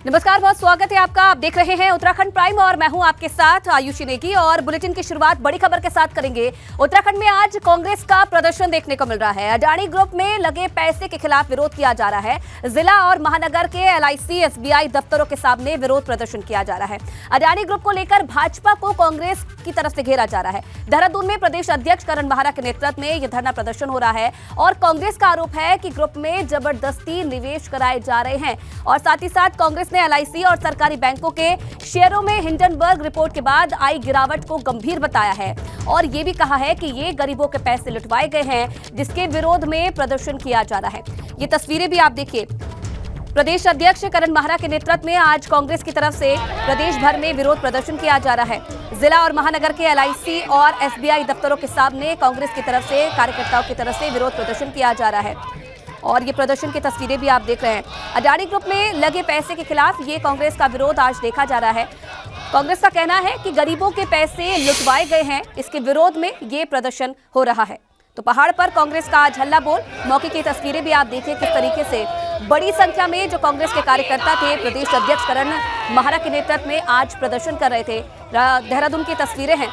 नमस्कार, बहुत स्वागत है आपका। आप देख रहे हैं उत्तराखंड प्राइम और मैं हूं आपके साथ आयुषी नेगी। और बुलेटिन की शुरुआत बड़ी खबर के साथ करेंगे। उत्तराखंड में आज कांग्रेस का प्रदर्शन देखने को मिल रहा है। अडानी ग्रुप में लगे पैसे के खिलाफ विरोध किया जा रहा है। जिला और महानगर के LIC SBI दफ्तरों के सामने विरोध प्रदर्शन किया जा रहा है। अडानी ग्रुप को लेकर भाजपा को कांग्रेस की तरफ से घेरा जा रहा है। देहरादून में प्रदेश अध्यक्ष करण माहरा के नेतृत्व में यह धरना प्रदर्शन हो रहा है और कांग्रेस का आरोप है कि ग्रुप में जबरदस्ती निवेश कराए जा रहे हैं। और साथ ही साथ कांग्रेस ने LIC और सरकारी बैंकों के शेयरों में हिंडनबर्ग रिपोर्ट के बाद आई गिरावट को गंभीर बताया है और ये भी कहा है कि ये गरीबों के पैसे लुटवाए गए हैं, जिसके विरोध में प्रदर्शन किया जा रहा है। ये तस्वीरें भी आप देखिए। प्रदेश अध्यक्ष करण माहरा के नेतृत्व में आज कांग्रेस की तरफ से प्रदेश भर में विरोध प्रदर्शन किया जा रहा है। जिला और महानगर के LIC और SBI दफ्तरों के सामने कांग्रेस की तरफ से कार्यकर्ताओं की तरफ से विरोध प्रदर्शन किया जा रहा है और ये प्रदर्शन की तस्वीरें भी आप देख रहे हैं। अडानी ग्रुप में लगे पैसे के खिलाफ ये कांग्रेस का विरोध आज देखा जा रहा है। कांग्रेस का कहना है कि गरीबों के पैसे लुटवाए गए हैं, इसके विरोध में ये प्रदर्शन हो रहा है। तो पहाड़ पर कांग्रेस का आज हल्ला बोल। मौके की तस्वीरें भी आप देखिए किस तरीके से बड़ी संख्या में जो कांग्रेस के कार्यकर्ता थे प्रदेश अध्यक्ष करण माहरा के नेतृत्व में आज प्रदर्शन कर रहे थे। देहरादून की तस्वीरें हैं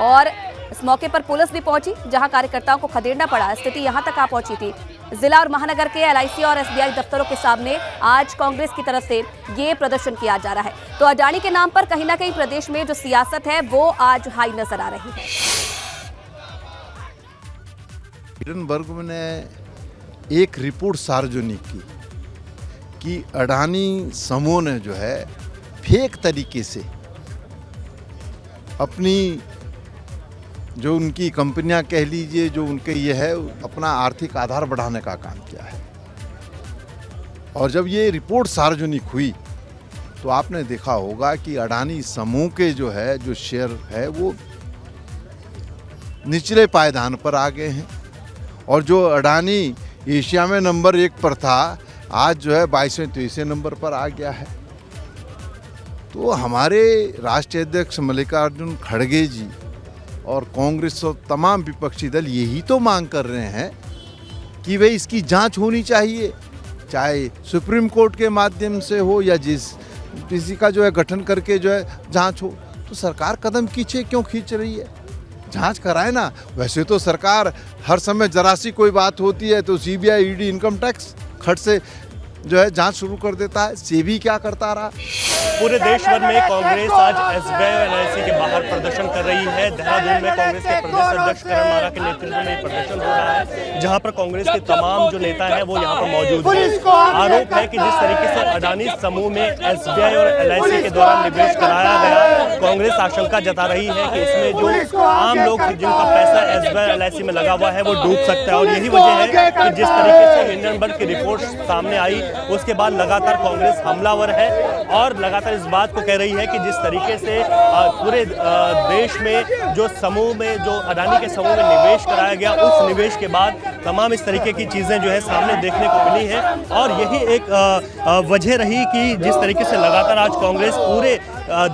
और इस मौके पर पुलिस भी पहुंची, जहां कार्यकर्ताओं को खदेड़ना पड़ा। स्थिति यहां तक आ पहुंची थी। जिला और महानगर के LIC और SBI दफ्तरों के सामने आज कांग्रेस की तरफ से ये प्रदर्शन किया जा रहा है। तो अडानी के नाम पर कहीं ना कहीं प्रदेश में जो सियासत है वो आज हाई नजर आ रही है। हिंडनबर्ग ने एक रिपोर्ट सार्वजनिक की कि अडानी समूह ने जो है फेक तरीके से अपनी जो उनकी कंपनियां कह लीजिए, जो उनके ये है, अपना आर्थिक आधार बढ़ाने का काम किया है। और जब ये रिपोर्ट सार्वजनिक हुई तो आपने देखा होगा कि अडानी समूह के जो शेयर है वो निचले पायदान पर आ गए हैं और जो अडानी एशिया में नंबर 1 पर था, आज जो है 22वें 23वें नंबर पर आ गया है। तो हमारे राष्ट्रीय अध्यक्ष मल्लिकार्जुन खड़गे जी और कांग्रेस और तमाम विपक्षी दल यही तो मांग कर रहे हैं कि भाई इसकी जांच होनी चाहिए, चाहे सुप्रीम कोर्ट के माध्यम से हो या किसी का जो है गठन करके जो है जांच हो। तो सरकार कदम पीछे क्यों खींच रही है? जांच कराए ना। वैसे तो सरकार हर समय जरा सी कोई बात होती है तो CBI ED इनकम टैक्स खट से जो है जांच शुरू कर देता है। सेबी क्या करता रहा? पूरे देश भर में कांग्रेस आज SBI और LIC के बाहर प्रदर्शन कर रही है। देहरादून में कांग्रेस के प्रदेश अध्यक्ष करण माहरा के नेतृत्व में प्रदर्शन हो रहा है, जहां पर कांग्रेस के तमाम जो नेता हैं वो यहां पर मौजूद हैं। आरोप है कि जिस तरीके से अडानी समूह में SBI और LIC के द्वारा निवेश कराया गया, कांग्रेस आशंका जता रही है कि इसमें जो आम लोग जिनका पैसा SBI और LIC में लगा हुआ है वो डूब सकता है। और यही वजह है कि जिस तरीके से हिंडनबर्ग की रिपोर्ट सामने आई उसके बाद लगातार कांग्रेस हमलावर है और लगातार इस बात को कह रही है कि जिस तरीके से पूरे देश में जो समूह में जो अडानी के समूह में निवेश कराया गया, उस निवेश के बाद तमाम इस तरीके की चीज़ें जो है सामने देखने को मिली है। और यही एक वजह रही कि जिस तरीके से लगातार आज कांग्रेस पूरे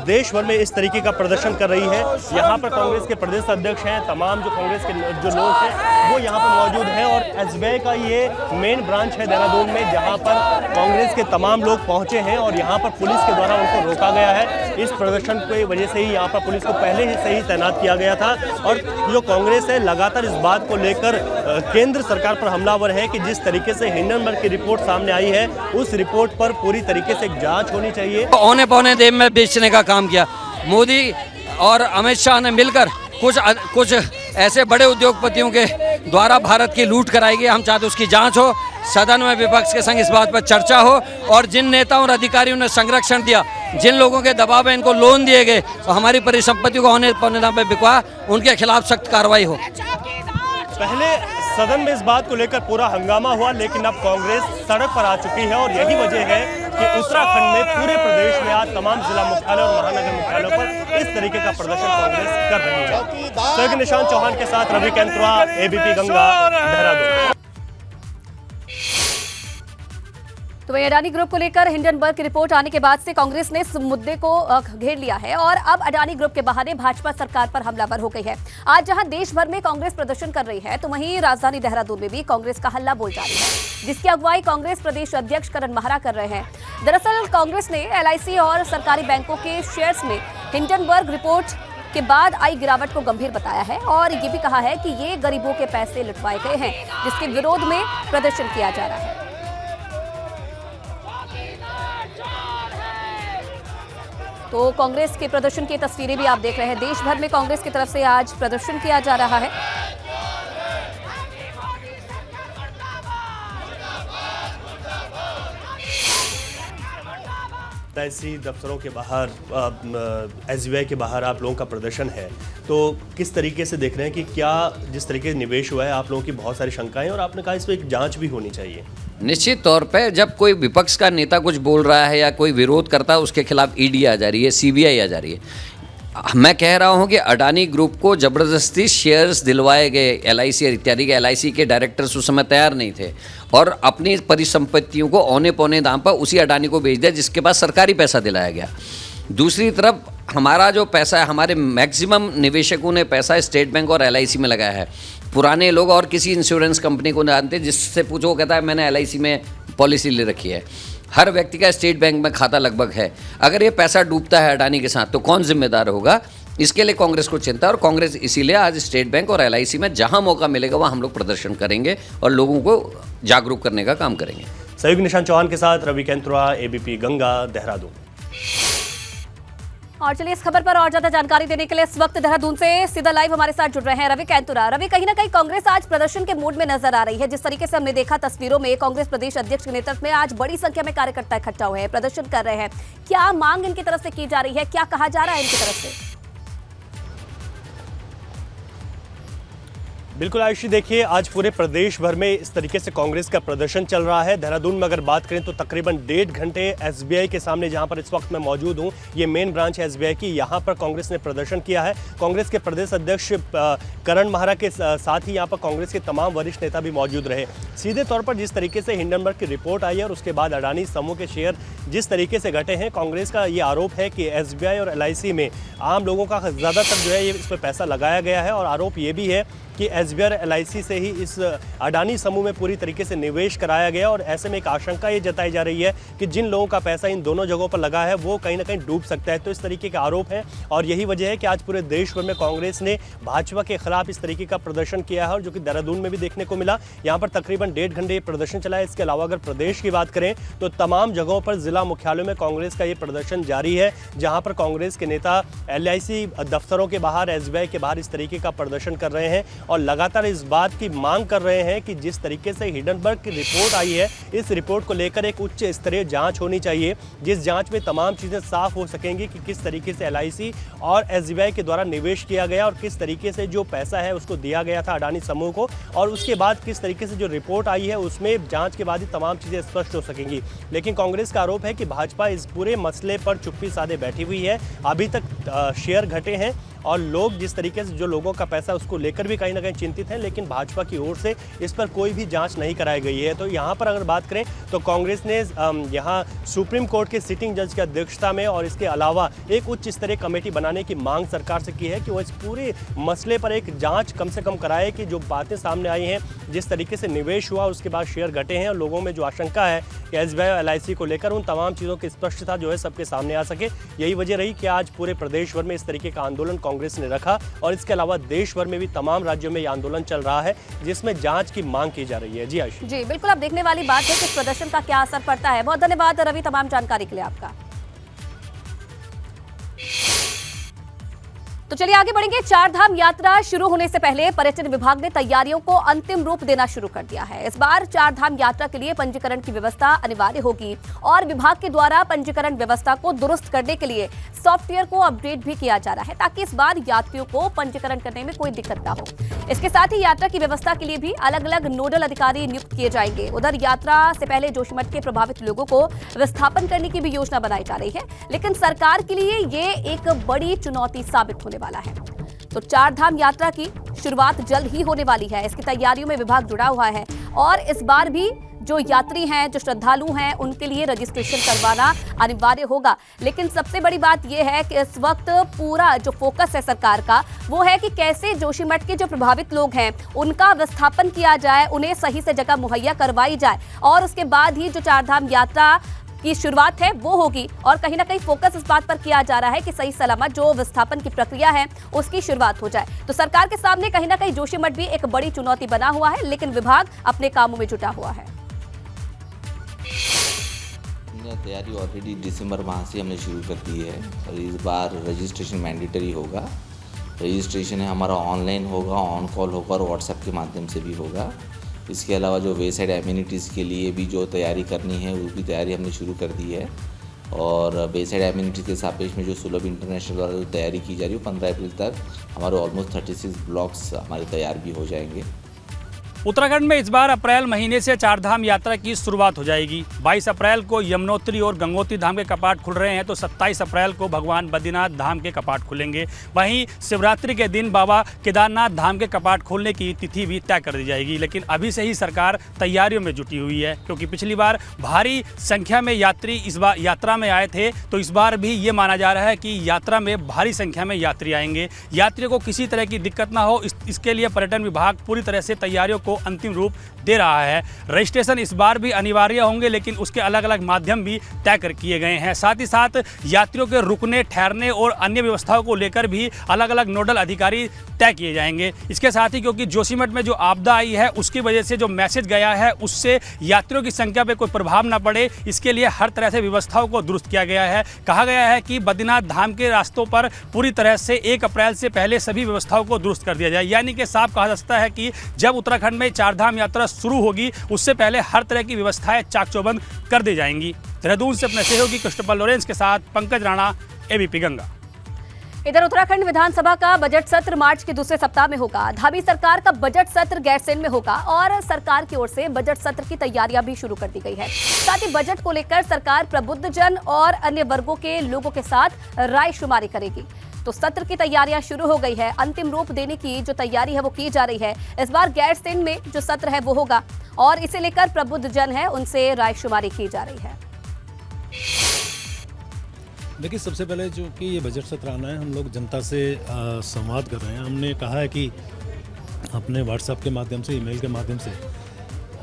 देश भर में इस तरीके का प्रदर्शन कर रही है। यहाँ पर कांग्रेस के प्रदेश अध्यक्ष हैं, तमाम जो कांग्रेस के जो लोग हैं वो यहाँ पर मौजूद हैं और SBI का ये मेन ब्रांच है देहरादून में, जहाँ पर कांग्रेस के तमाम लोग पहुँचे हैं और यहाँ पर पुलिस के द्वारा उनको रोका गया है। इस प्रदर्शन की वजह से ही यहाँ पर पुलिस को पहले से ही तैनात किया गया था। और जो कांग्रेस है लगातार इस बात को लेकर केंद्र सरकार पर हमलावर है कि जिस तरीके से हिंडनबर्ग की रिपोर्ट सामने आई है उस रिपोर्ट पर पूरी तरीके से जांच होनी चाहिए। औने पौने देश में बेचने का काम किया मोदी और अमित शाह ने मिलकर कुछ ऐसे बड़े उद्योगपतियों के द्वारा भारत की लूट कराई गई। हम चाहते उसकी जांच हो, सदन में विपक्ष के संग इस बात पर चर्चा हो और जिन नेताओं और अधिकारियों ने संरक्षण दिया, जिन लोगों के दबाव में इनको लोन दिए गए और हमारी परिसंपत्ति को होने पौने दाम पे बिकवा, उनके खिलाफ सख्त कार्रवाई हो। पहले सदन में इस बात को लेकर पूरा हंगामा हुआ, लेकिन अब कांग्रेस सड़क पर आ चुकी है और यही वजह है कि उत्तराखंड में पूरे प्रदेश में आज तमाम जिला मुख्यालय और महानगर मुख्यालयों पर इस तरीके का प्रदर्शन कांग्रेस कर रही है। सहयोगी निशांत चौहान के साथ रवि कैंत्रुआ, ABP गंगा, देहरादून। तो वहीं अडानी ग्रुप को लेकर हिंडनबर्ग की रिपोर्ट आने के बाद से कांग्रेस ने इस मुद्दे को घेर लिया है और अब अडानी ग्रुप के बहाने भाजपा सरकार पर हमलावर हो गई है। आज जहां देश भर में कांग्रेस प्रदर्शन कर रही है तो वहीं राजधानी देहरादून में भी कांग्रेस का हल्ला बोल जारी है, जिसकी अगुवाई कांग्रेस प्रदेश अध्यक्ष करण माहरा कर रहे हैं। दरअसल कांग्रेस ने एलआईसी और सरकारी बैंकों के शेयर्स में हिंडनबर्ग रिपोर्ट के बाद आई गिरावट को गंभीर बताया है और ये भी कहा है कि ये गरीबों के पैसे लुटवाए गए हैं, जिसके विरोध में प्रदर्शन किया जा रहा है। तो कांग्रेस के प्रदर्शन की तस्वीरें भी आप देख रहे हैं। देश भर में कांग्रेस की तरफ से आज प्रदर्शन किया जा रहा है। ऐसी दफ्तरों के बाहर एसबीआई के बाहर आप लोगों का प्रदर्शन है, तो किस तरीके से देख रहे हैं कि क्या जिस तरीके से निवेश हुआ है, आप लोगों की बहुत सारी शंकाएं और आपने कहा इस पर एक जांच भी होनी चाहिए। निश्चित तौर पे जब कोई विपक्ष का नेता कुछ बोल रहा है या कोई विरोध करता है, उसके खिलाफ ईडी आ जा रही है, सीबीआई आ जा रही है। मैं कह रहा हूं कि अडानी ग्रुप को ज़बरदस्ती शेयर्स दिलवाए गए, एलआईसी इत्यादि के। एलआईसी के डायरेक्टर्स उस समय तैयार नहीं थे और अपनी परिसंपत्तियों को औने पौने दाम पर उसी अडानी को बेच दिया, जिसके पास सरकारी पैसा दिलाया गया। दूसरी तरफ हमारा जो पैसा है, हमारे मैक्सिमम निवेशकों ने पैसा स्टेट बैंक और एलआईसी में लगाया है। पुराने लोग और किसी इंश्योरेंस कंपनी को जानते, जिससे पूछो वो कहता है मैंने एलआईसी में पॉलिसी ले रखी है। हर व्यक्ति का स्टेट बैंक में खाता लगभग है। अगर ये पैसा डूबता है अडानी के साथ तो कौन जिम्मेदार होगा? इसके लिए कांग्रेस को चिंता है और कांग्रेस इसीलिए आज स्टेट बैंक और एलआईसी में जहां मौका मिलेगा वहां हम लोग प्रदर्शन करेंगे और लोगों को जागरूक करने का काम करेंगे। सहयोगी निशांत चौहान के साथ रवि कैंतुरा, एबीपी गंगा, देहरादून। और चलिए इस खबर पर और ज्यादा जानकारी देने के लिए इस वक्त देहरादून से सीधा लाइव हमारे साथ जुड़ रहे हैं रवि कैंतुरा। रवि, कहीं ना कहीं कांग्रेस आज प्रदर्शन के मूड में नजर आ रही है। जिस तरीके से हमने देखा तस्वीरों में, कांग्रेस प्रदेश अध्यक्ष के नेतृत्व में आज बड़ी संख्या में कार्यकर्ता इकट्ठा हुए हैं, प्रदर्शन कर रहे हैं। क्या मांग इनकी तरफ से की जा रही है, क्या कहा जा रहा है इनकी तरफ से? बिल्कुल आयुषी, देखिए आज पूरे प्रदेश भर में इस तरीके से कांग्रेस का प्रदर्शन चल रहा है। देहरादून में अगर बात करें तो तकरीबन 1.5 घंटे एसबीआई के सामने, जहां पर इस वक्त मैं मौजूद हूं, ये मेन ब्रांच है एसबीआई की, यहां पर कांग्रेस ने प्रदर्शन किया है। कांग्रेस के प्रदेश अध्यक्ष करण माहरा के साथ ही यहां पर कांग्रेस के तमाम वरिष्ठ नेता भी मौजूद रहे। सीधे तौर पर जिस तरीके से हिंडनबर्ग की रिपोर्ट आई है और उसके बाद अडानी समूह के शेयर जिस तरीके से घटे हैं, कांग्रेस का ये आरोप है कि एसबीआई और एलआईसी में आम लोगों का ज़्यादातर जो है ये इस पर पैसा लगाया गया है। और आरोप ये भी है कि एसबीआई और एलआईसी से ही इस अडानी समूह में पूरी तरीके से निवेश कराया गया और ऐसे में एक आशंका ये जताई जा रही है कि जिन लोगों का पैसा इन दोनों जगहों पर लगा है वो कहीं ना कहीं डूब सकता है। तो इस तरीके के आरोप है और यही वजह है कि आज पूरे देश भर में कांग्रेस ने भाजपा के खिलाफ इस तरीके का प्रदर्शन किया है और जो कि देहरादून में भी देखने को मिला। यहाँ पर तकरीबन 1.5 घंटे प्रदर्शन चला है। इसके अलावा अगर प्रदेश की बात करें तो तमाम जगहों पर जिला मुख्यालयों में कांग्रेस का ये प्रदर्शन जारी है, जहाँ पर कांग्रेस के नेता एलआईसी दफ्तरों के बाहर, एसबीआई के बाहर इस तरीके का प्रदर्शन कर रहे हैं और लगातार इस बात की मांग कर रहे हैं कि जिस तरीके से हिंडनबर्ग की रिपोर्ट आई है, इस रिपोर्ट को लेकर एक उच्च स्तरीय जांच होनी चाहिए, जिस जांच में तमाम चीज़ें साफ हो सकेंगी कि किस तरीके से एलआईसी और एसबीआई के द्वारा निवेश किया गया और किस तरीके से जो पैसा है उसको दिया गया था अडानी समूह को, और उसके बाद किस तरीके से जो रिपोर्ट आई है उसमें जांच के बाद ही तमाम चीज़ें स्पष्ट हो सकेंगी। लेकिन कांग्रेस का आरोप है कि भाजपा इस पूरे मसले पर चुप्पी साधे बैठी हुई है। अभी तक शेयर घटे हैं और लोग जिस तरीके से जो लोगों का पैसा उसको लेकर भी कहीं ना कहीं चिंतित हैं, लेकिन भाजपा की ओर से इस पर कोई भी जांच नहीं कराई गई है। तो यहाँ पर अगर बात करें तो कांग्रेस ने यहाँ सुप्रीम कोर्ट के सिटिंग जज की अध्यक्षता में और इसके अलावा एक उच्च स्तरीय कमेटी बनाने की मांग सरकार से की है कि वो इस पूरे मसले पर एक जांच कम से कम कराए कि जो बातें सामने आई हैं, जिस तरीके से निवेश हुआ उसके बाद शेयर घटे हैं और लोगों में जो आशंका है कि एसबीआई और एलआईसी को लेकर, उन तमाम चीज़ों की स्पष्टता जो है सबके सामने आ सके। यही वजह रही कि आज पूरे प्रदेश भर में इस तरीके का आंदोलन कांग्रेस ने रखा और इसके अलावा देश भर में भी तमाम राज्यों में यह आंदोलन चल रहा है जिसमें जांच की मांग की जा रही है। जी आयुष। जी बिल्कुल, अब देखने वाली बात है कि इस प्रदर्शन का क्या असर पड़ता है। बहुत धन्यवाद रवि तमाम जानकारी के लिए आपका। तो चलिए आगे बढ़ेंगे। चार धाम यात्रा शुरू होने से पहले पर्यटन विभाग ने तैयारियों को अंतिम रूप देना शुरू कर दिया है। इस बार चार धाम यात्रा के लिए पंजीकरण की व्यवस्था अनिवार्य होगी और विभाग के द्वारा पंजीकरण व्यवस्था को दुरुस्त करने के लिए सॉफ्टवेयर को अपडेट भी किया जा रहा है ताकि इस बार यात्रियों को पंजीकरण करने में कोई दिक्कत ना हो। इसके साथ ही यात्रा की व्यवस्था के लिए भी अलग अलग नोडल अधिकारी नियुक्त किए जाएंगे। उधर यात्रा से पहले जोशीमठ के प्रभावित लोगों को विस्थापन करने की भी योजना बनाई जा रही है, लेकिन सरकार के लिए ये एक बड़ी चुनौती साबित होने वाला है। तो चार धाम यात्रा की शुरुआत जल्द ही होने वाली है। इसकी तैयारियों में विभाग जुड़ा हुआ है और इस बार भी जो यात्री हैं, जो श्रद्धालु हैं, उनके लिए रजिस्ट्रेशन करवाना अनिवार्य होगा। लेकिन सबसे बड़ी बात यह है कि इस वक्त पूरा जो फोकस है सरकार का वो है कि कैसे जोशीमठ के जो प्रभावित लोग हैं उनका विस्थापन किया जाए, उन्हें सही से जगह मुहैया करवाई जाए और उसके बाद ही जो चार धाम यात्रा की शुरुआत है वो होगी और कहीं ना कहीं फोकस इस बात पर किया जा रहा है कि सही सलामत जो विस्थापन की प्रक्रिया है उसकी शुरुआत हो जाए। तो सरकार के सामने कहीं ना कहीं जोशीमठ भी एक बड़ी चुनौती बना हुआ है, लेकिन विभाग अपने कामों में जुटा हुआ है। तैयारी ऑलरेडी दिसंबर माह से हमने शुरू कर दी है और इस बार रजिस्ट्रेशन मैंडेटरी होगा। रजिस्ट्रेशन है हमारा ऑनलाइन होगा, ऑन कॉल होगा और व्हाट्सएप के माध्यम से भी होगा। इसके अलावा जो वेसाइड एम्यूनिटीज़ के लिए भी जो तैयारी करनी है वो भी तैयारी हमने शुरू कर दी है और वेसाइड एम्यूनिटीज़ के सापेक्ष में जो सुलभ इंटरनेशनल द्वारा जो तैयारी की जा रही है 15 अप्रैल तक हमारे ऑलमोस्ट 36 ब्लॉक्स हमारे तैयार भी हो जाएंगे। उत्तराखंड में इस बार अप्रैल महीने से चारधाम यात्रा की शुरुआत हो जाएगी। 22 अप्रैल को यमुनोत्री और गंगोत्री धाम के कपाट खुल रहे हैं तो 27 अप्रैल को भगवान बद्रीनाथ धाम के कपाट खुलेंगे। वहीं शिवरात्रि के दिन बाबा केदारनाथ धाम के कपाट खोलने की तिथि भी तय कर दी जाएगी। लेकिन अभी से ही सरकार तैयारियों में जुटी हुई है, क्योंकि पिछली बार भारी संख्या में यात्री इस बार यात्रा में आए थे, तो इस बार भी ये माना जा रहा है कि यात्रा में भारी संख्या में यात्री आएंगे। यात्रियों को किसी तरह की दिक्कत ना हो, इसके लिए पर्यटन विभाग पूरी तरह से तैयारियों को अंतिम रूप दे रहा है। रजिस्ट्रेशन इस बार भी अनिवार्य होंगे, लेकिन उसके अलग अलग माध्यम भी तय कर किए गए हैं। साथ ही साथ यात्रियों के रुकने, ठहरने और अन्य व्यवस्थाओं को लेकर भी अलग अलग नोडल अधिकारी तय किए जाएंगे। इसके साथ ही क्योंकि जोशीमठ में जो आपदा आई है उसकी वजह से जो मैसेज गया है उससे यात्रियों की संख्या पर कोई प्रभाव न पड़े, इसके लिए हर तरह से व्यवस्थाओं को दुरुस्त किया गया है। कहा गया है कि बद्रीनाथ धाम के रास्तों पर पूरी तरह से 1 अप्रैल से पहले सभी व्यवस्थाओं को दुरुस्त कर दिया जाए। यानी कि साफ कहा जा सकता है कि जब उत्तराखंड में चारधाम यात्रा शुरू होगी उससे पहले हर तरह की व्यवस्थाएं चाक चौबंद कर दी जाएंगी। देहरादून से अपने सहयोगी क्रिस्टोफर लॉरेंस के साथ पंकज राणा, एबीपी गंगा। इधर उत्तराखंड विधानसभा का बजट सत्र मार्च के दूसरे सप्ताह में होगा। धामी सरकार का बजट सत्र गैरसैंण में होगा और सरकार की ओर से बजट सत्र की तैयारियां भी शुरू कर दी गई है। साथ ही बजट को लेकर सरकार प्रबुद्धजन और अन्य वर्गों के लोगों के साथ राय शुमारी करेगी। तो सत्र की तैयारियां शुरू हो गई है। अंतिम रूप देने की जो तैयारी है वो की जा रही है। इस बार गैरसैंण में जो सत्र है वो होगा और इसे लेकर प्रबुद्धजन है उनसे राय शुमारी की जा रही है। देखिए, सबसे पहले जो कि ये बजट सत्र आना है, हम लोग जनता से संवाद कर रहे हैं। हमने कहा है कि अपने व्हाट्सएप के माध्यम से, ईमेल के माध्यम से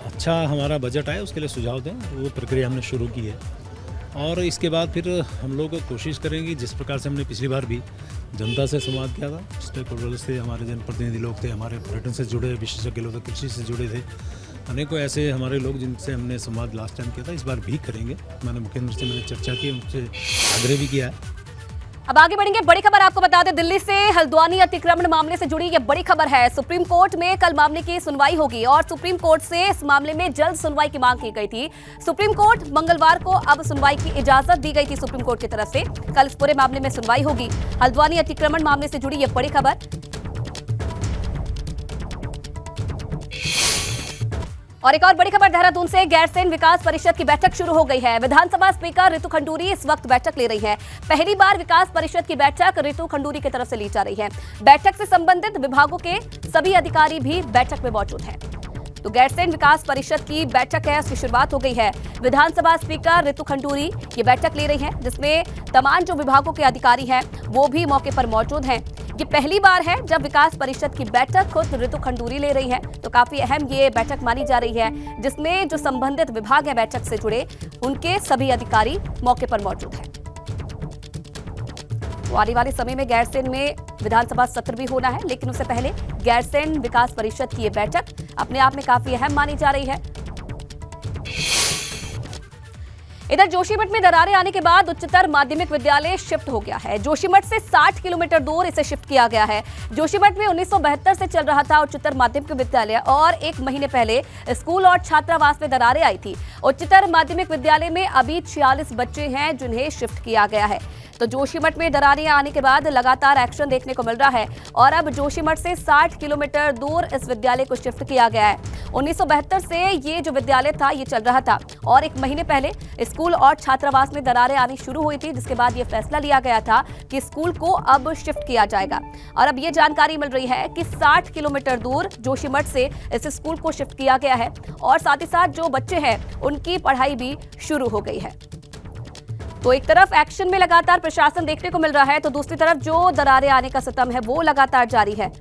अच्छा हमारा बजट आए उसके लिए सुझाव दें। वो प्रक्रिया हमने शुरू की है और इसके बाद फिर हम लोग कोशिश करेंगे जिस प्रकार से हमने पिछली बार भी जनता से संवाद किया था, स्टेक होल्डर्स से, हमारे जनप्रतिनिधि लोग थे, हमारे पर्यटन से जुड़े विशेषज्ञ लोग थे, कृषि से जुड़े थे, अनेकों ऐसे हमारे लोग जिनसे हमने संवाद लास्ट टाइम किया था, इस बार भी करेंगे। मैंने मुख्यमंत्री से चर्चा की, उनसे आग्रह भी किया है। अब आगे बढ़ेंगे। बड़ी खबर आपको बता दें, दिल्ली से हल्द्वानी अतिक्रमण मामले से जुड़ी ये बड़ी खबर है। सुप्रीम कोर्ट में कल मामले की सुनवाई होगी और सुप्रीम कोर्ट से इस मामले में जल्द सुनवाई की मांग की गई थी। सुप्रीम कोर्ट मंगलवार को अब सुनवाई की इजाजत दी गई थी सुप्रीम कोर्ट की तरफ से। कल इस पूरे मामले में सुनवाई होगी। हल्द्वानी अतिक्रमण मामले से जुड़ी ये बड़ी खबर। और एक और बड़ी खबर देहरादून से, गैरसैंण विकास परिषद की बैठक शुरू हो गई है। विधानसभा स्पीकर ऋतु खंडूरी इस वक्त बैठक ले रही हैं। पहली बार विकास परिषद की बैठक ऋतु खंडूरी की तरफ से ली जा रही है। बैठक से संबंधित विभागों के सभी अधिकारी भी बैठक में मौजूद हैं। तो गैरसैंण विकास परिषद की बैठक है, उसकी शुरुआत हो गई है। विधानसभा स्पीकर ऋतु खंडूरी ये बैठक ले रही हैं, जिसमें तमाम जो विभागों के अधिकारी हैं वो भी मौके पर मौजूद हैं। ये पहली बार है जब विकास परिषद की बैठक खुद ऋतु खंडूरी ले रही है, तो काफी अहम ये बैठक मानी जा रही है, जिसमें जो संबंधित विभाग है बैठक से जुड़े उनके सभी अधिकारी मौके पर मौजूद हैं। तो आने वाले समय में गैरसैंण में विधानसभा सत्र भी होना है, लेकिन उससे पहले गैरसैंण विकास परिषद की ये बैठक अपने आप में काफी अहम मानी जा रही है। इधर जोशीमठ में दरारें आने के बाद उच्चतर माध्यमिक विद्यालय शिफ्ट हो गया है। जोशीमठ से 60 किलोमीटर दूर इसे शिफ्ट किया गया है। जोशीमठ में 1972 से चल रहा था उच्चतर माध्यमिक विद्यालय और 1 महीने पहले स्कूल और छात्रावास में दरारें आई थी। उच्चतर माध्यमिक विद्यालय में अभी 46 बच्चे हैं जिन्हें शिफ्ट किया गया है। तो जोशीमठ में दरारें आने के बाद लगातार एक्शन देखने को मिल रहा है और अब जोशीमठ से 60 किलोमीटर दूर इस विद्यालय को शिफ्ट किया गया है। 1972 से ये जो विद्यालय था ये चल रहा था और 1 महीने पहले स्कूल और छात्रावास में दरारें आनी शुरू हुई थी, जिसके बाद ये फैसला लिया गया था कि स्कूल को अब शिफ्ट किया जाएगा। और अब ये जानकारी मिल रही है कि 60 किलोमीटर दूर जोशीमठ से इस स्कूल को शिफ्ट किया गया है और साथ ही साथ जो बच्चे हैं उनकी पढ़ाई भी शुरू हो गई है। तो एक तरफ एक्शन में लगातार प्रशासन देखने को मिल रहा है, तो दूसरी तरफ जो दरारें आने का सितम है वो लगातार जारी है।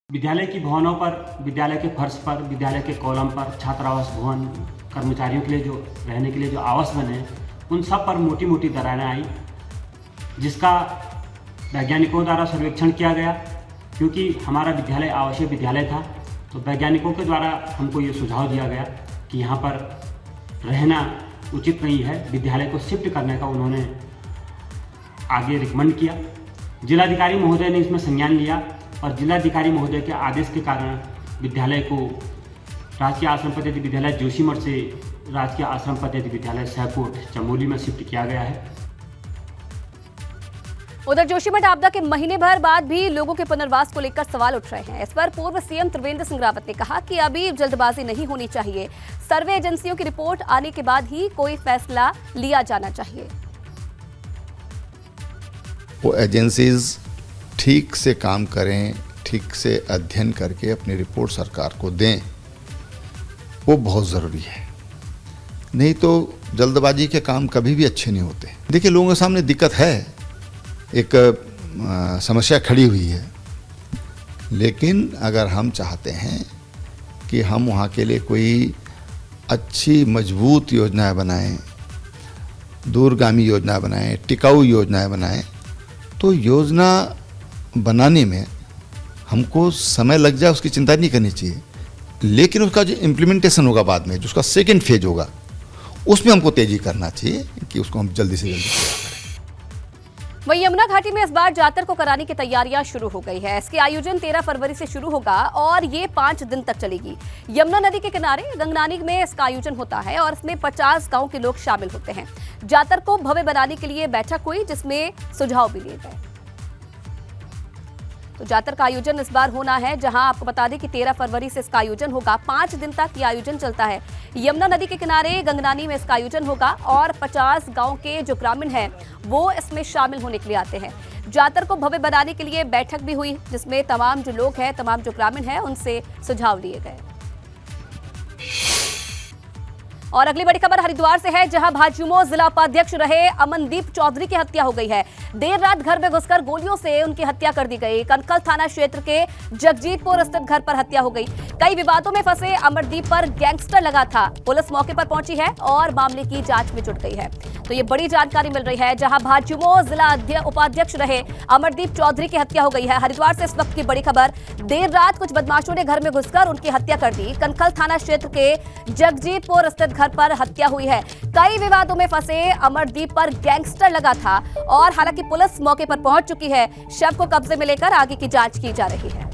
विद्यालय की भवनों पर, विद्यालय के फर्श पर, विद्यालय के कॉलम पर, छात्रावास भवन, कर्मचारियों के लिए जो रहने के लिए जो आवास बने, उन सब पर मोटी मोटी दरारें आई, जिसका वैज्ञानिकों द्वारा सर्वेक्षण किया गया। क्योंकि हमारा विद्यालय आवासीय विद्यालय था, तो वैज्ञानिकों के द्वारा हमको ये सुझाव दिया गया कि यहाँ पर रहना उचित नहीं है, विद्यालय को शिफ्ट करने का उन्होंने आगे रिकमेंड किया। जिलाधिकारी महोदय ने इसमें संज्ञान लिया और जिलाधिकारी महोदय के आदेश के कारण विद्यालय को राजकीय आश्रम पद्धति विद्यालय जोशीमठ से राजकीय आश्रम पद्धति विद्यालय सहकोट चमोली में शिफ्ट किया गया है। उधर जोशीमठ आपदा के महीने भर बाद भी लोगों के पुनर्वास को लेकर सवाल उठ रहे हैं। इस पर पूर्व सीएम त्रिवेंद्र सिंह रावत ने कहा कि अभी जल्दबाजी नहीं होनी चाहिए, सर्वे एजेंसियों की रिपोर्ट आने के बाद ही कोई फैसला लिया जाना चाहिए। वो एजेंसीज ठीक से काम करें, ठीक से अध्ययन करके अपनी रिपोर्ट सरकार को दें, वो बहुत ज़रूरी है। नहीं तो जल्दबाजी के काम कभी भी अच्छे नहीं होते। देखिए, लोगों के सामने दिक्कत है, एक समस्या खड़ी हुई है, लेकिन अगर हम चाहते हैं कि हम वहाँ के लिए कोई अच्छी मजबूत योजनाएं बनाएं, दूरगामी योजना बनाएं, टिकाऊ योजनाएं बनाएं, तो योजना बनाने में हमको समय लग जाए उसकी चिंता नहीं करनी चाहिए, लेकिन उसका जो इम्प्लीमेंटेशन होगा बाद में, जो उसका सेकेंड फेज होगा, उसमें हमको तेज़ी करना चाहिए कि उसको हम जल्दी से जल्दी पूरा करें। वहीं यमुना घाटी में इस बार जातर को कराने की तैयारियां शुरू हो गई है। इसके आयोजन 13 फरवरी से शुरू होगा और ये 5 दिन तक चलेगी। यमुना नदी के किनारे गंगनानी में इसका आयोजन होता है और इसमें 50 गांव के लोग शामिल होते हैं। जातर को भव्य बनाने के लिए बैठक हुई, जिसमें सुझाव भी लिए गए। तो जातर का आयोजन इस बार होना है, जहां आपको बता दें कि 13 फरवरी से इसका आयोजन होगा। 5 दिन तक ये आयोजन चलता है। यमुना नदी के किनारे गंगनानी में इसका आयोजन होगा और 50 गांव के जो ग्रामीण हैं वो इसमें शामिल होने के लिए आते हैं। जातर को भव्य बनाने के लिए बैठक भी हुई, जिसमें तमाम जो लोग हैं, तमाम जो ग्रामीण हैं, उनसे सुझाव लिए गए। और अगली बड़ी खबर हरिद्वार से है, जहां भाजयुमो जिला उपाध्यक्ष रहे अमनदीप चौधरी की हत्या हो गई है। देर रात घर में घुसकर गोलियों से उनकी हत्या कर दी गई। कनकल थाना क्षेत्र के जगजीतपुर स्थित घर पर हत्या हो गई। कई विवादों में फंसे अमरदीप पर गैंगस्टर लगा था। पुलिस मौके पर पहुंची है और मामले की जांच में जुट गई है। तो ये बड़ी जानकारी मिल रही है, जहां भाजयुमो जिला उपाध्यक्ष रहे अमरदीप चौधरी की हत्या हो गई है। हरिद्वार से इस वक्त की बड़ी खबर, देर रात कुछ बदमाशों ने घर में घुसकर उनकी हत्या कर दी। कनकल थाना क्षेत्र के जगजीतपुर स्थित घर पर हत्या हुई है। कई विवादों में फंसे अमरदीप पर गैंगस्टर लगा था और हालांकि पुलिस मौके पर पहुंच चुकी है। शव को कब्जे में लेकर आगे की जांच की जा रही है।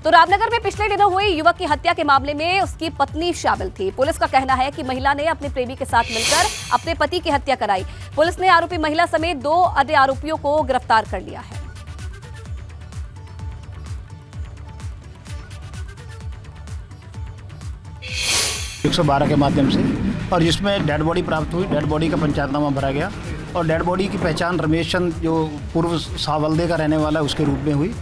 तो रामनगर में पिछले दिनों हुई युवक की हत्या के मामले में उसकी पत्नी शामिल थी। पुलिस का कहना है कि महिला ने अपने प्रेमी के साथ मिलकर अपने पति की हत्या कराई। पुलिस ने आरोपी महिला समेत 2 अन्य आरोपियों को गिरफ्तार कर लिया है। 112 के माध्यम से, और जिसमें डेड बॉडी प्राप्त हुई। डेड बॉडी का पंचायतनामा भरा गया और डेड बॉडी की पहचान रमेश चंद, जो पूर्व सावलदे का रहने वाला है, उसके रूप में हुई।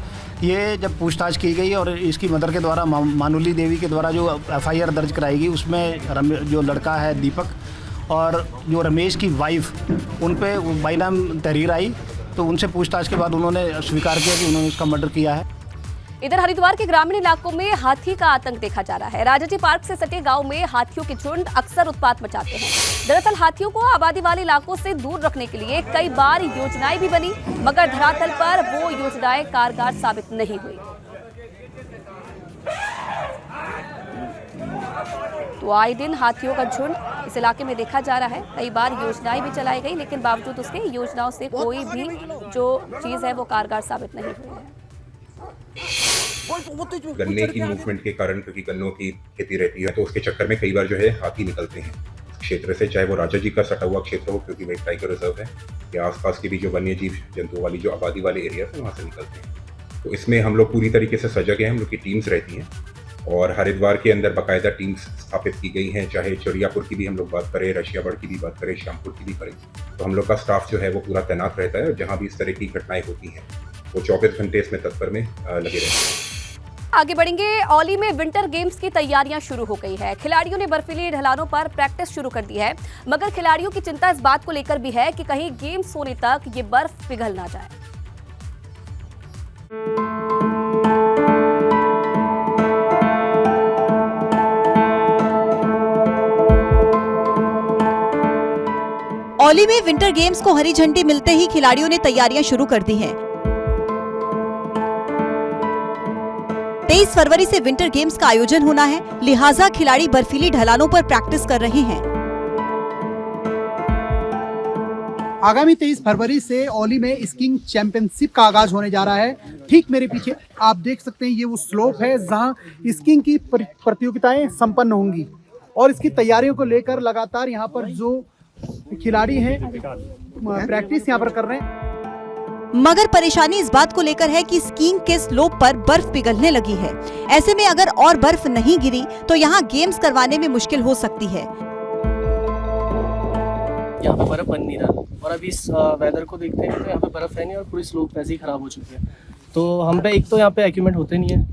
ये जब पूछताछ की गई और इसकी मदर के द्वारा, मानुली देवी के द्वारा जो FIR दर्ज कराई गई, उसमें जो लड़का है दीपक और जो रमेश की वाइफ, उन पे बाइनाम तहरीर आई। तो उनसे पूछताछ के बाद उन्होंने स्वीकार किया कि उन्होंने उसका मर्डर किया है। इधर हरिद्वार के ग्रामीण इलाकों में हाथी का आतंक देखा जा रहा है। राजाजी पार्क से सटे गांव में हाथियों के झुंड अक्सर उत्पात मचाते हैं। दरअसल हाथियों को आबादी वाले इलाकों से दूर रखने के लिए कई बार योजनाएं भी बनी, मगर धरातल पर वो योजनाएं कारगर साबित नहीं हुई। तो आए दिन हाथियों का झुंड इस इलाके में देखा जा रहा है। कई बार योजनाएं भी चलाई गई, लेकिन बावजूद उसके योजनाओं से कोई भी जो चीज है वो कारगर साबित नहीं हुई है। गन्ने की मूवमेंट के कारण, क्योंकि गन्नों की खेती रहती है, तो उसके चक्कर में कई बार जो है हाथी निकलते हैं क्षेत्र से, चाहे वो राजा जी का सटा हुआ क्षेत्र हो, क्योंकि वो एक टाइगर रिजर्व है, या आसपास के भी जो वन्य जीव जंतुओं वाली जो आबादी वाले एरिया है वहाँ से निकलते हैं। तो इसमें हम लोग पूरी तरीके से सजग हैं। हम लोग की टीम्स रहती हैं और हरिद्वार के अंदर बाकायदा टीम्स स्थापित की गई हैं। चाहे चिड़ियापुर की भी हम लोग बात करें, रशियागढ़ की भी बात करें, श्यामपुर की भी करें, तो हम लोग का स्टाफ जो है वो पूरा तैनात रहता है और जहाँ भी इस तरह की घटनाएं होती हैं वो 24 घंटे इसमें तत्पर में लगे रहते हैं। आगे बढ़ेंगे। औली में विंटर गेम्स की तैयारियां शुरू हो गई है। खिलाड़ियों ने बर्फीली ढलानों पर प्रैक्टिस शुरू कर दी है, मगर खिलाड़ियों की चिंता इस बात को लेकर भी है कि कहीं गेम्स होने तक ये बर्फ पिघल ना जाए। औली में विंटर गेम्स को हरी झंडी मिलते ही खिलाड़ियों ने तैयारियां शुरू कर दी हैं। 23 फरवरी से विंटर गेम्स का आयोजन होना है, लिहाजा खिलाड़ी बर्फीली ढलानों पर प्रैक्टिस कर रहे हैं। आगामी 23 फरवरी से औली में स्कीइंग चैंपियनशिप का आगाज होने जा रहा है। ठीक मेरे पीछे आप देख सकते हैं, ये वो स्लोप है जहां स्कीइंग की प्रतियोगिताएं संपन्न होंगी और इसकी तैयारियों को लेकर लगातार यहाँ पर जो खिलाड़ी हैं प्रैक्टिस यहाँ पर कर रहे हैं। मगर परेशानी इस बात को लेकर है कि स्कीइंग के स्लोप पर बर्फ पिघलने लगी है। ऐसे में अगर और बर्फ नहीं गिरी तो यहाँ गेम्स करवाने में मुश्किल हो सकती है। यहाँ पे बर्फ बन नहीं रहा और अभी इस वेदर को देखते हैं तो यहाँ पे बर्फ है नहीं और पूरी स्लोप वैसे ही खराब हो चुकी है। तो हम पे एक तो यहाँ पे इक्विपमेंट होते नहीं है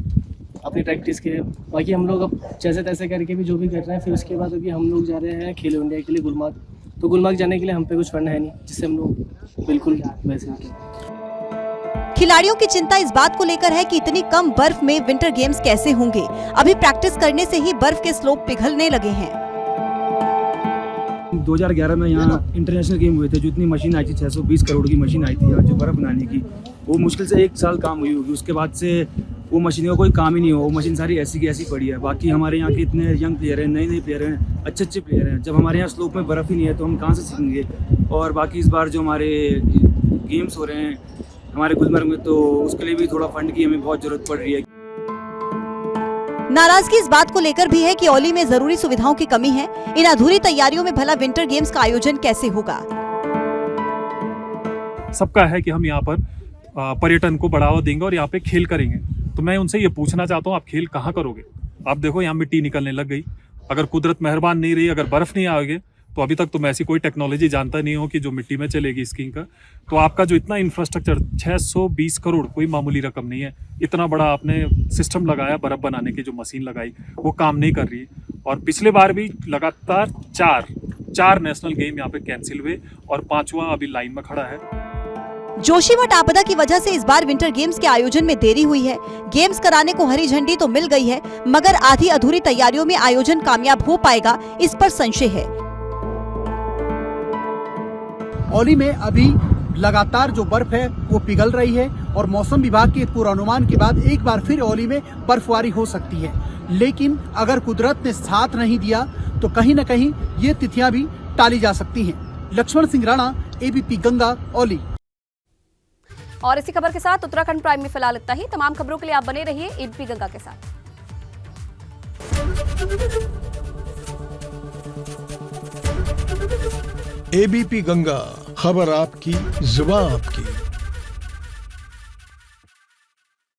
अपनी प्रैक्टिस के, बाकी हम लोग अब जैसे तैसे करके भी जो भी कर रहे हैं। फिर उसके बाद अभी हम लोग जा रहे हैं खेलो इंडिया के लिए गुलमर्ग। तो गुलमर्ग जाने के लिए हम पे कुछ फंड है नहीं जिससे हम लोग बिल्कुल वैसे खिलाड़ियों की चिंता इस बात को लेकर है कि इतनी कम बर्फ में विंटर गेम्स कैसे होंगे। अभी प्रैक्टिस करने से ही बर्फ के स्लोप पिघलने लगे हैं। 2011 में यहाँ इंटरनेशनल गेम हुए थे, जो इतनी मशीन आई थी 620 करोड़ की मशीन आई थी यहाँ जो बर्फ बनाने की, वो मुश्किल से 1 साल काम हुई होगी। उसके बाद से वो मशीनों का कोई काम ही नहीं हुआ। वो मशीन सारी ऐसी की ऐसी पड़ी है। बाकी हमारे यहाँ के इतने यंग प्लेयर हैं, नए प्लेयर हैं, अच्छे प्लेयर हैं। जब हमारे यहाँ स्लोप में बर्फ़ ही नहीं है तो हम कहाँ से सीखेंगे। और बाकी इस बार जो हमारे गेम्स हो रहे हैं हमारे गुलमर्ग में, तो उसके लिए भी थोड़ा फंड की हमें बहुत ज़रूरत पड़ रही है। नाराजगी इस बात को लेकर भी है कि औली में जरूरी सुविधाओं की कमी है। इन अधूरी तैयारियों में भला विंटर गेम्स का आयोजन कैसे होगा। सबका है कि हम यहाँ पर पर्यटन को बढ़ावा देंगे और यहाँ पे खेल करेंगे। तो मैं उनसे ये पूछना चाहता हूँ, आप खेल कहाँ करोगे। आप देखो यहाँ मिट्टी निकलने लग गई। अगर कुदरत मेहरबान नहीं रही, अगर बर्फ़ नहीं आएगी तो अभी तक तो मैं ऐसी कोई टेक्नोलॉजी जानता नहीं हूँ कि जो मिट्टी में चलेगी स्कीइंग का। तो आपका जो इतना इंफ्रास्ट्रक्चर 620 करोड़ कोई मामूली रकम नहीं है। इतना बड़ा आपने सिस्टम लगाया, बर्फ़ बनाने की जो मशीन लगाई वो काम नहीं कर रही। और पिछले बार भी लगातार चार नेशनल गेम यहाँ पे कैंसिल हुए और 5वां अभी लाइन में खड़ा है। जोशीमठ आपदा की वजह से इस बार विंटर गेम्स के आयोजन में देरी हुई है। गेम्स कराने को हरी झंडी तो मिल गई है, मगर आधी अधूरी तैयारियों में आयोजन कामयाब हो पाएगा, इस पर संशय है। औली में अभी लगातार जो बर्फ है वो पिघल रही है और मौसम विभाग के पूर्वानुमान के बाद एक बार फिर औली में बर्फबारी हो सकती है। लेकिन अगर कुदरत ने साथ नहीं दिया तो कहीं न कहीं ये तिथियां भी टाली जा सकती हैं। लक्ष्मण सिंह राणा, एबीपी गंगा, औली। और इसी खबर के साथ उत्तराखंड प्राइम में फिलहाल इतना ही। तमाम खबरों के लिए आप बने रहिए एबीपी गंगा के साथ। एबीपी गंगा, खबर आपकी, जुबान आपकी।